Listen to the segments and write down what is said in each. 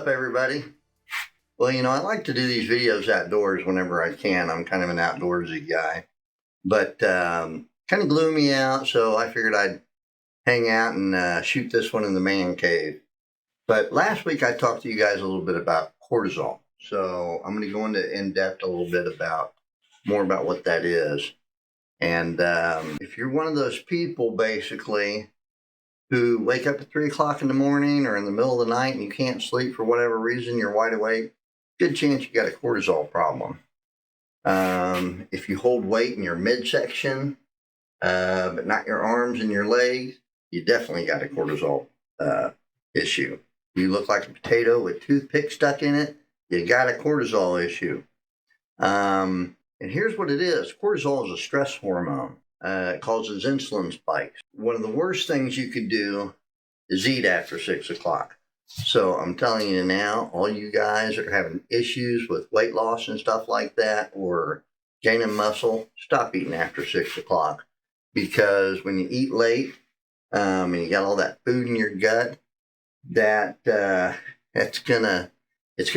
up, everybody? Well, I like to do these videos outdoors whenever I can. I'm kind of an outdoorsy guy, but kind of gloomy out, so I figured I'd hang out and shoot this one in the man cave. But last week I talked to you guys a little bit about cortisol, so I'm going to go into in-depth a little bit more about what that is. And if you're one of those people, basically, who wake up at 3 o'clock in the morning or in the middle of the night and you can't sleep for whatever reason, you're wide awake, good chance you got a cortisol problem. If you hold weight in your midsection, but not your arms and your legs, you definitely got a cortisol issue. You look like a potato with toothpick stuck in it, you got a cortisol issue. And here's what it is. Cortisol is a stress hormone. It causes insulin spikes. One of the worst things you could do is eat after 6 o'clock. So I'm telling you now, all you guys that are having issues with weight loss and stuff like that, or gaining muscle, stop eating after 6 o'clock. Because when you eat late and you got all that food in your gut, it's gonna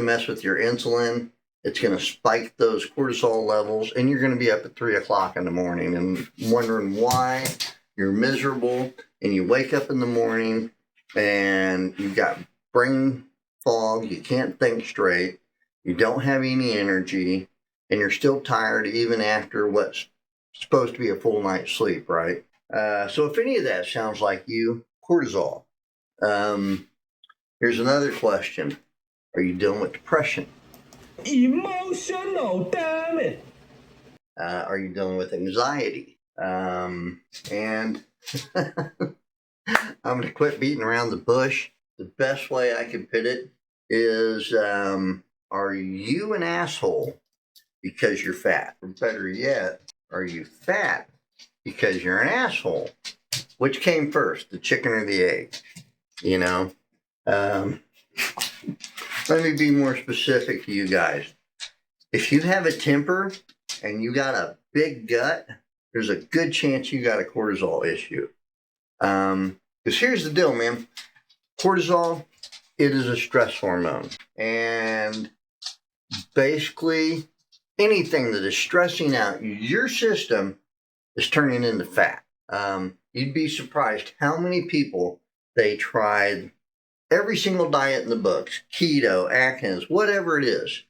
mess with your insulin. It's going to spike those cortisol levels, and you're going to be up at 3 o'clock in the morning and wondering why you're miserable. And you wake up in the morning and you've got brain fog. You can't think straight. You don't have any energy, and you're still tired even after what's supposed to be a full night's sleep, right? So if any of that sounds like you, cortisol. Here's another question. Are you dealing with depression? Emotional, damn it. Are you dealing with anxiety? And I'm going to quit beating around the bush. The best way I can put it is, are you an asshole because you're fat? Or better yet, are you fat because you're an asshole? Which came first, the chicken or the egg? Let me be more specific to you guys. If you have a temper and you got a big gut, there's a good chance you got a cortisol issue. Because here's the deal, man. Cortisol, it is a stress hormone. And basically, anything that is stressing out your system is turning into fat. You'd be surprised how many people they tried every single diet in the books, keto, Atkins, whatever it is,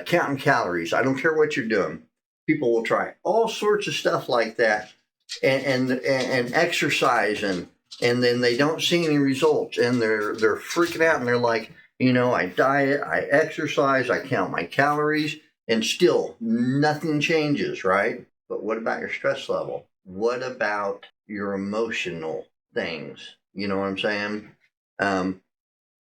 counting calories. I don't care what you're doing. People will try all sorts of stuff like that and exercise and then they don't see any results and they're freaking out and they're like, I diet, I exercise, I count my calories, and still nothing changes, right? But what about your stress level? What about your emotional things? You know what I'm saying?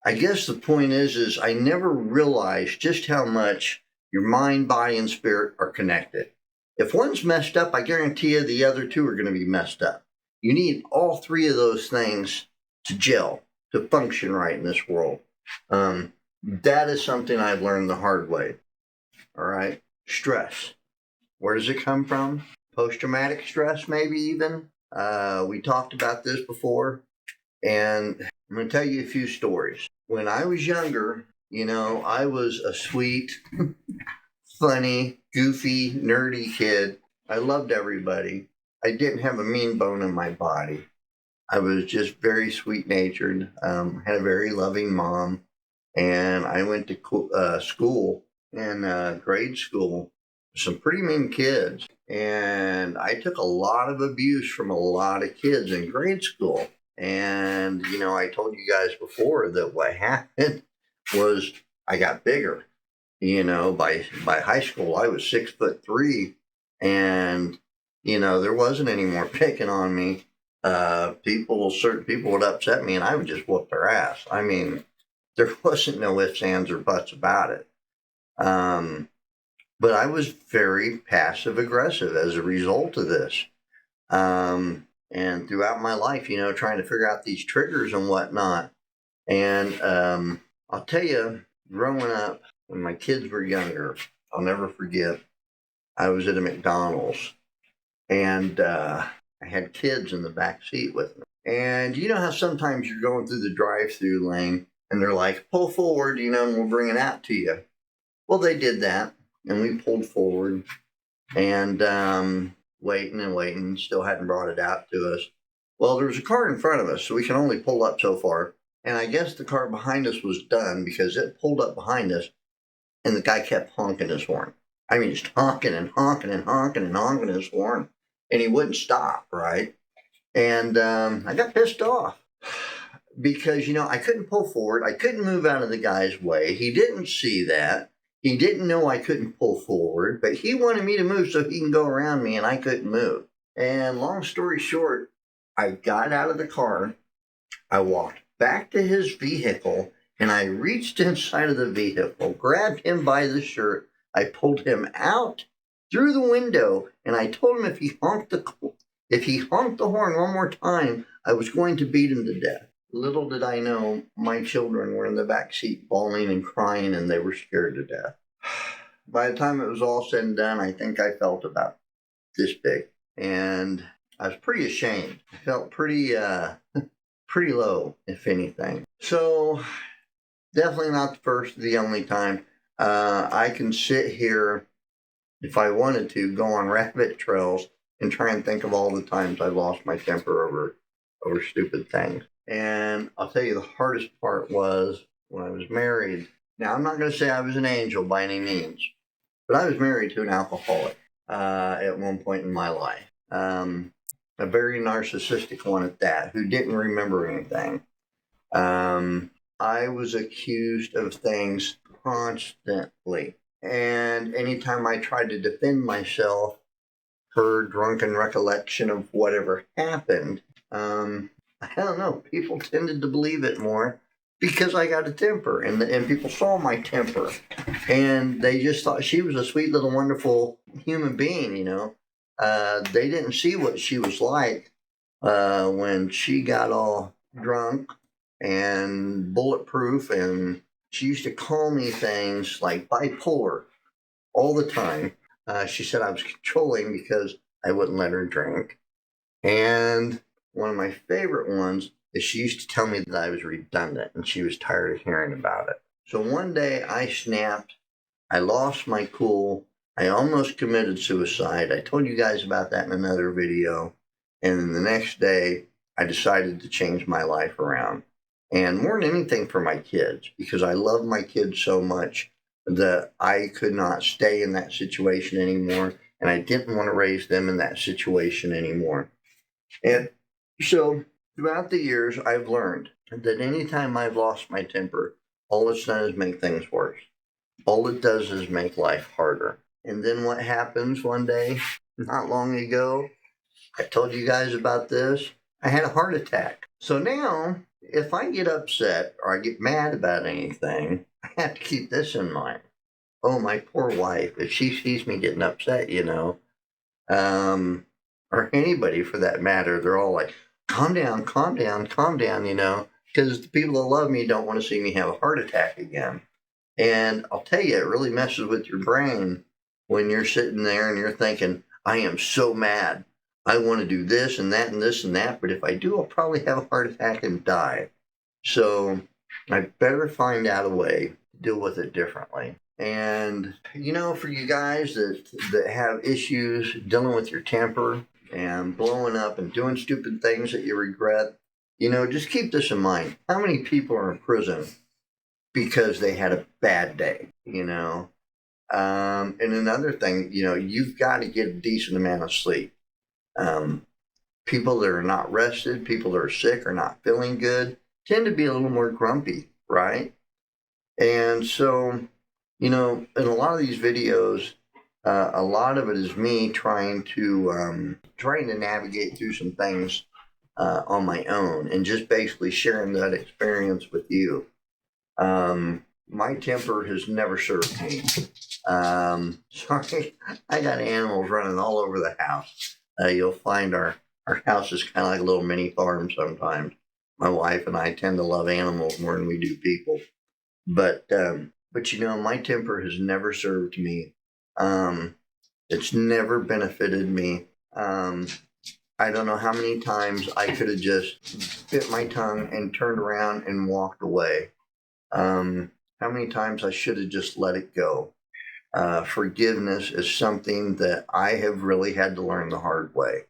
I guess the point is I never realized just how much your mind, body, and spirit are connected. If one's messed up, I guarantee you the other two are going to be messed up. You need all three of those things to gel, to function right in this world. That is something I've learned the hard way. All right. Stress. Where does it come from? Post-traumatic stress, maybe even. We talked about this before. And I'm going to tell you a few stories. When I was younger, I was a sweet, funny, goofy, nerdy kid. I loved everybody. I didn't have a mean bone in my body. I was just very sweet-natured, had a very loving mom. And I went to school, and grade school, some pretty mean kids. And I took a lot of abuse from a lot of kids in grade school. And, I told you guys before that what happened was I got bigger. By high school, I was 6'3", and, there wasn't any more picking on me. Certain people would upset me and I would just whoop their ass. I mean, there wasn't no ifs, ands, or buts about it. But I was very passive aggressive as a result of this. And throughout my life, trying to figure out these triggers and whatnot. And I'll tell you, growing up, when my kids were younger, I'll never forget, I was at a McDonald's. And I had kids in the back seat with me. And you know how sometimes you're going through the drive-through lane And they're like, pull forward, and we'll bring it out to you. Well, they did that, and we pulled forward, and waiting and waiting, still hadn't brought it out to us. Well, there was a car in front of us, so we can only pull up so far. And I guess the car behind us was done because it pulled up behind us, and the guy kept honking his horn. I mean, just honking and honking and honking and honking his horn, and he wouldn't stop, right? And I got pissed off because, I couldn't pull forward. I couldn't move out of the guy's way. He didn't see that. He didn't know I couldn't pull forward, but he wanted me to move so he can go around me, and I couldn't move. And long story short, I got out of the car. I walked back to his vehicle, and I reached inside of the vehicle, grabbed him by the shirt. I pulled him out through the window, and I told him if he honked the horn one more time, I was going to beat him to death. Little did I know, my children were in the back seat bawling and crying, and they were scared to death. By the time it was all said and done, I think I felt about this big, and I was pretty ashamed. I felt pretty low, if anything. So definitely not the first, the only time. I can sit here, if I wanted to, go on rabbit trails and try and think of all the times I lost my temper over stupid things. And I'll tell you, the hardest part was when I was married. Now, I'm not going to say I was an angel by any means, but I was married to an alcoholic at one point in my life. A very narcissistic one at that, who didn't remember anything. I was accused of things constantly. And anytime I tried to defend myself, her drunken recollection of whatever happened, I don't know, people tended to believe it more because I got a temper, and people saw my temper, and they just thought she was a sweet little wonderful human being, They didn't see what she was like when she got all drunk and bulletproof, and she used to call me things like bipolar all the time. She said I was controlling because I wouldn't let her drink. And one of my favorite ones is she used to tell me that I was redundant, and she was tired of hearing about it. So one day I snapped. I lost my cool. I almost committed suicide. I told you guys about that in another video. And then the next day, I decided to change my life around. And more than anything for my kids, because I love my kids so much that I could not stay in that situation anymore. And I didn't want to raise them in that situation anymore. And so throughout the years, I've learned that anytime I've lost my temper, all it's done is make things worse. All it does is make life harder. And then what happens one day, not long ago, I told you guys about this, I had a heart attack. So now, if I get upset or I get mad about anything, I have to keep this in mind. Oh, my poor wife, if she sees me getting upset, or anybody for that matter, they're all like, calm down, because the people that love me don't want to see me have a heart attack again. And I'll tell you, it really messes with your brain when you're sitting there and you're thinking, I am so mad. I want to do this and that and this and that, but if I do, I'll probably have a heart attack and die. So I better find out a way to deal with it differently. And, for you guys that have issues dealing with your temper and blowing up and doing stupid things that you regret, just keep this in mind. How many people are in prison because they had a bad day, And another thing, you've got to get a decent amount of sleep. People that are not rested, people that are sick or not feeling good, tend to be a little more grumpy, right? And so, in a lot of these videos, a lot of it is me trying to navigate through some things on my own, and just basically sharing that experience with you. My temper has never served me. Sorry, I got animals running all over the house. You'll find our house is kind of like a little mini farm sometimes. My wife and I tend to love animals more than we do people. But my temper has never served me. It's never benefited me. I don't know how many times I could have just bit my tongue and turned around and walked away. How many times I should have just let it go. Forgiveness is something that I have really had to learn the hard way.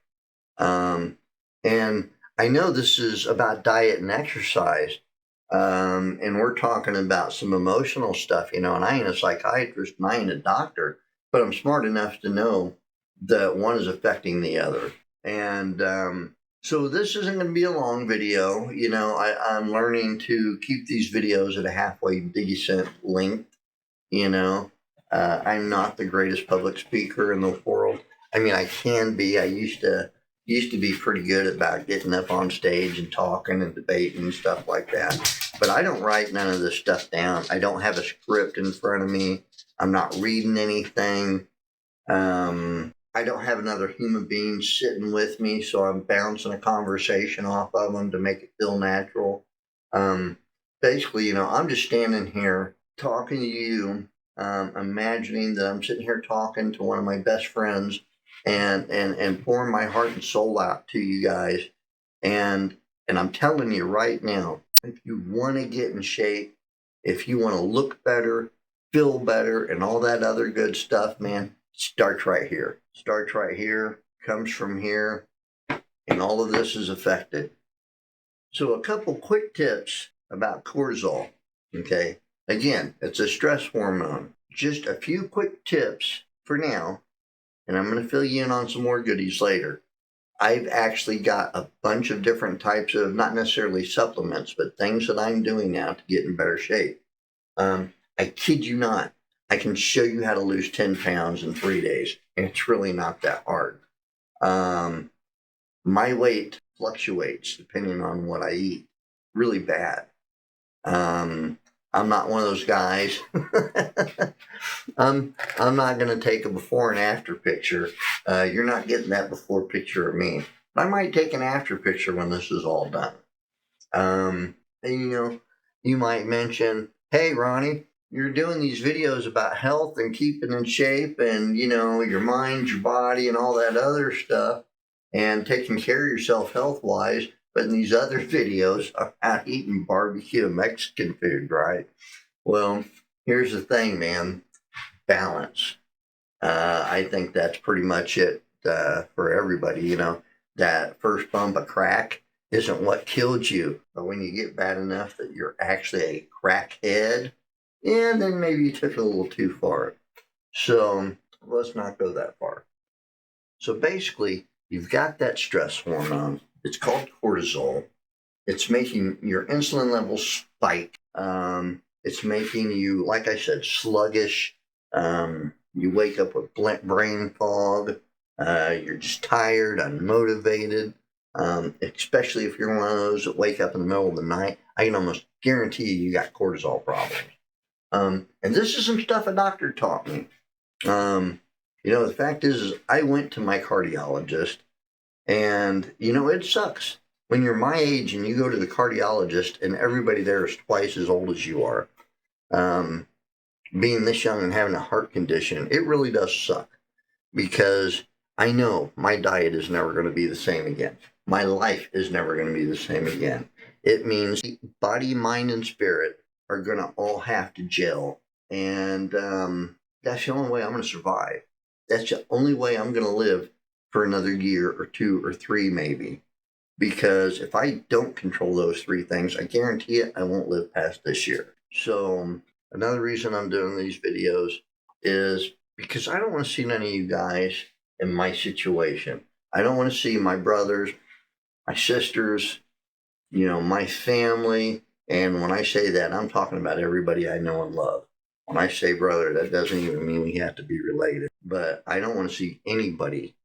And I know this is about diet and exercise, and we're talking about some emotional stuff, and I ain't a psychiatrist and I ain't a doctor, but I'm smart enough to know that one is affecting the other. And so this isn't going to be a long video. I'm learning to keep these videos at a halfway decent length. I'm not the greatest public speaker in the world. I mean, I can be. I used to be pretty good about getting up on stage and talking and debating and stuff like that. But I don't write none of this stuff down. I don't have a script in front of me. I'm not reading anything. I don't have another human being sitting with me, so I'm bouncing a conversation off of them to make it feel natural. Basically, I'm just standing here talking to you, imagining that I'm sitting here talking to one of my best friends and pouring my heart and soul out to you guys. And I'm telling you right now, if you want to get in shape, if you want to look better, feel better, and all that other good stuff, man, starts right here. Starts right here, comes from here, and all of this is affected. So a couple quick tips about cortisol, okay? Again, it's a stress hormone. Just a few quick tips for now, and I'm going to fill you in on some more goodies later. I've actually got a bunch of different types of, not necessarily supplements, but things that I'm doing now to get in better shape. I kid you not, I can show you how to lose 10 pounds in 3 days, and it's really not that hard. My weight fluctuates depending on what I eat, really bad. I'm not one of those guys. I'm not going to take a before and after picture. You're not getting that before picture of me. I might take an after picture when this is all done. And you might mention, hey, Ronnie, you're doing these videos about health and keeping in shape and, your mind, your body, and all that other stuff, and taking care of yourself health-wise. But in these other videos about eating barbecue and Mexican food, right? Well, here's the thing, man. Balance. I think that's pretty much it for everybody. That first bump of crack isn't what killed you. But when you get bad enough that you're actually a crackhead, yeah, then maybe you took it a little too far. So let's not go that far. So basically, you've got that stress hormone. It's called cortisol. It's making your insulin levels spike. It's making you, like I said, sluggish. You wake up with brain fog. You're just tired, unmotivated. Especially if you're one of those that wake up in the middle of the night. I can almost guarantee you got cortisol problems. And this isn't stuff a doctor taught me. The fact is I went to my cardiologist, and, it sucks. When you're my age and you go to the cardiologist and everybody there is twice as old as you are, being this young and having a heart condition, it really does suck. Because I know my diet is never going to be the same again. My life is never going to be the same again. It means body, mind, and spirit are going to all have to gel. And that's the only way I'm going to survive. That's the only way I'm going to live for another year or 2 or 3 maybe. Because if I don't control those 3 things, I guarantee it, I won't live past this year. So another reason I'm doing these videos is because I don't want to see none of you guys in my situation. I don't want to see my brothers, my sisters, my family. And when I say that, I'm talking about everybody I know and love. When I say brother, that doesn't even mean we have to be related. But I don't want to see anybody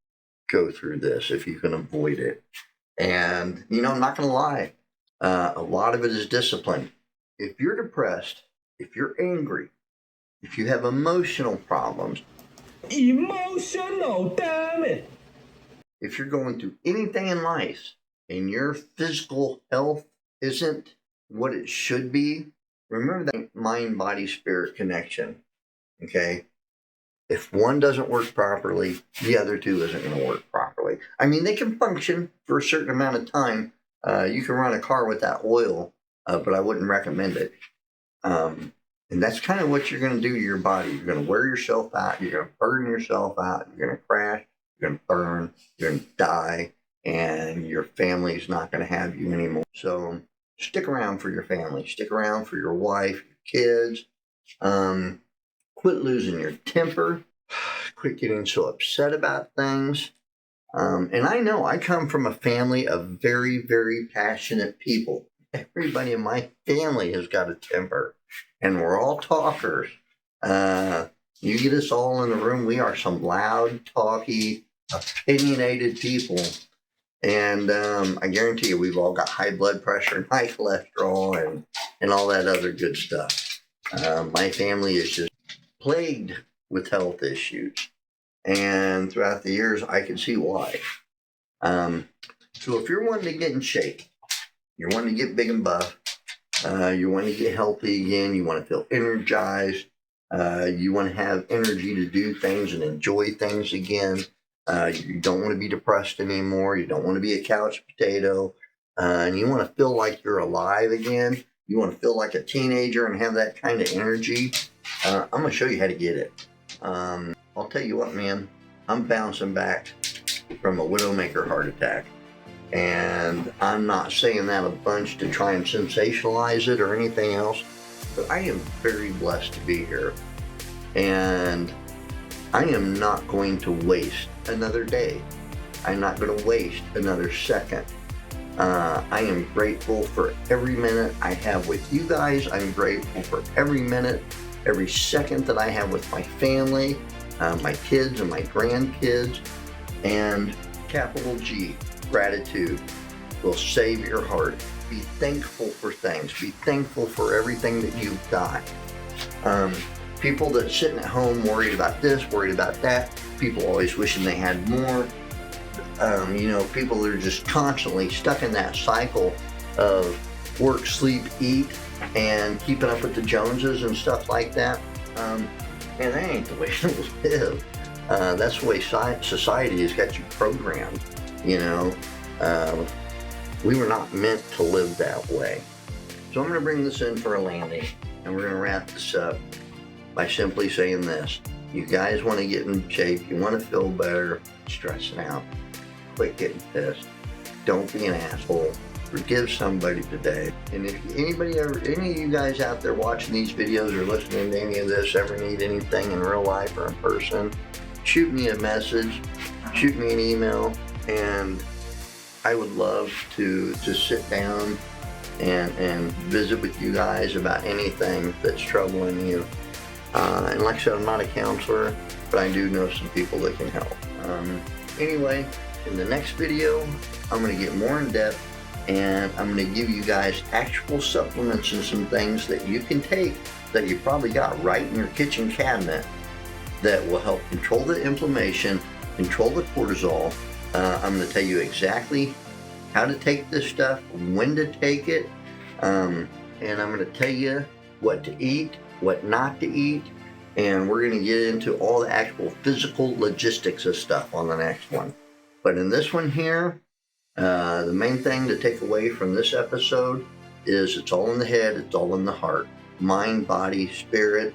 go through this if you can avoid it. And, I'm not going to lie. A lot of it is discipline. If you're depressed, if you're angry, if you have emotional problems. Emotional, damn it. If you're going through anything in life and your physical health isn't what it should be, remember that mind, body, spirit connection. Okay? If one doesn't work properly, the other 2 isn't going to work properly. I mean, they can function for a certain amount of time. You can run a car without oil, but I wouldn't recommend it. And that's kind of what you're going to do to your body. You're going to wear yourself out. You're going to burn yourself out. You're going to crash. You're going to burn. You're going to die. And your family's not going to have you anymore. So stick around for your family. Stick around for your wife, your kids. Quit losing your temper. Quit getting so upset about things. And I know I come from a family of very, very passionate people. Everybody in my family has got a temper, and we're all talkers. You get us all in the room, we are some loud, talky, opinionated people. And I guarantee you, we've all got high blood pressure and high cholesterol and all that other good stuff. My family is just plagued with health issues. And throughout the years, I can see why. So if you're wanting to get in shape, you're wanting to get big and buff, you want to get healthy again, you want to feel energized, you want to have energy to do things and enjoy things again, you don't want to be depressed anymore, you don't want to be a couch potato, and you want to feel like you're alive again, you want to feel like a teenager and have that kind of energy, I'm going to show you how to get it. I'll tell you what, man, I'm bouncing back from a Widowmaker heart attack. And I'm not saying that a bunch to try and sensationalize it or anything else, but I am very blessed to be here. And I am not going to waste another day. I'm not going to waste another second. I am grateful for every minute I have with you guys. I'm grateful for every minute, every second that I have with my family, my kids and my grandkids, and capital G, gratitude will save your heart. Be thankful for things. Be thankful for everything that you've got. People that sitting at home worried about this, worried about that, people always wishing they had more. People that are just constantly stuck in that cycle of work, sleep, eat, and keeping up with the Joneses and stuff like that. And that ain't the way to live. That's the way society has got you programmed. We were not meant to live that way. So I'm going to bring this in for a landing, and we're going to wrap this up by simply saying this. You guys want to get in shape, you want to feel better, stressing out, quit getting pissed. Don't be an asshole. Forgive somebody today. And if any of you guys out there watching these videos or listening to any of this ever need anything in real life or in person, shoot me a message, shoot me an email, and I would love to sit down and visit with you guys about anything that's troubling you. And like I said, I'm not a counselor, but I do know some people that can help. Anyway, in the next video, I'm going to get more in depth, and I'm going to give you guys actual supplements and some things that you can take that you probably got right in your kitchen cabinet that will help control the inflammation, control the cortisol. I'm going to tell you exactly how to take this stuff, when to take it, and I'm going to tell you what to eat, what not to eat, and we're going to get into all the actual physical logistics of stuff on the next one. But in this one here, the main thing to take away from this episode is it's all in the head, it's all in the heart. Mind, body, spirit,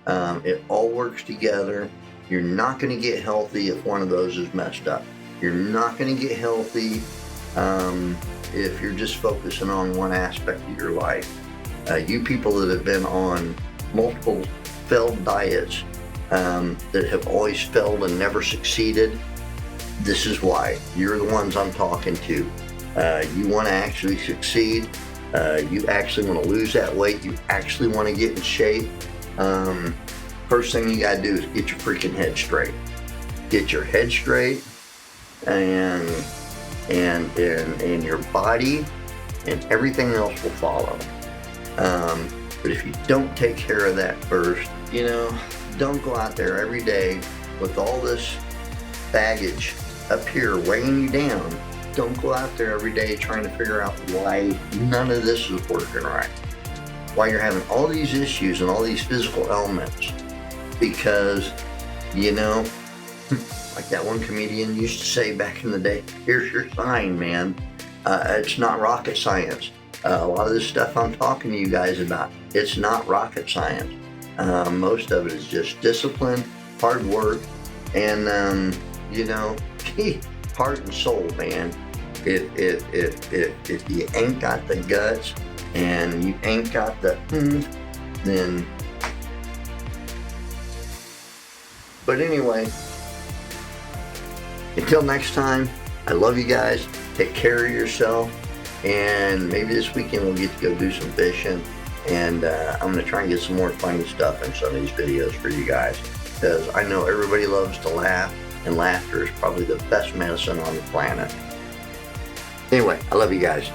it all works together. You're not going to get healthy if one of those is messed up. You're not going to get healthy if you're just focusing on one aspect of your life. You people that have been on multiple failed diets that have always failed and never succeeded, this is why. You're the ones I'm talking to. You want to actually succeed. You actually want to lose that weight. You actually want to get in shape. First thing you got to do is get your freaking head straight. Get your head straight, and your body and everything else will follow. But if you don't take care of that first, don't go out there every day with all this baggage up here weighing you down. Don't go out there every day trying to figure out why none of this is working right. Why you're having all these issues and all these physical ailments. Because, like that one comedian used to say back in the day, here's your sign, man. It's not rocket science. A lot of this stuff I'm talking to you guys about, It's not rocket science. Most of it is just discipline, hard work, and you know, heart and soul, man. If you ain't got the guts and you ain't got the then. But anyway, until next time, I love you guys. Take care of yourself, and maybe this weekend we'll get to go do some fishing. And I'm going to try and get some more funny stuff in some of these videos for you guys, because I know everybody loves to laugh, and laughter is probably the best medicine on the planet. Anyway, I love you guys.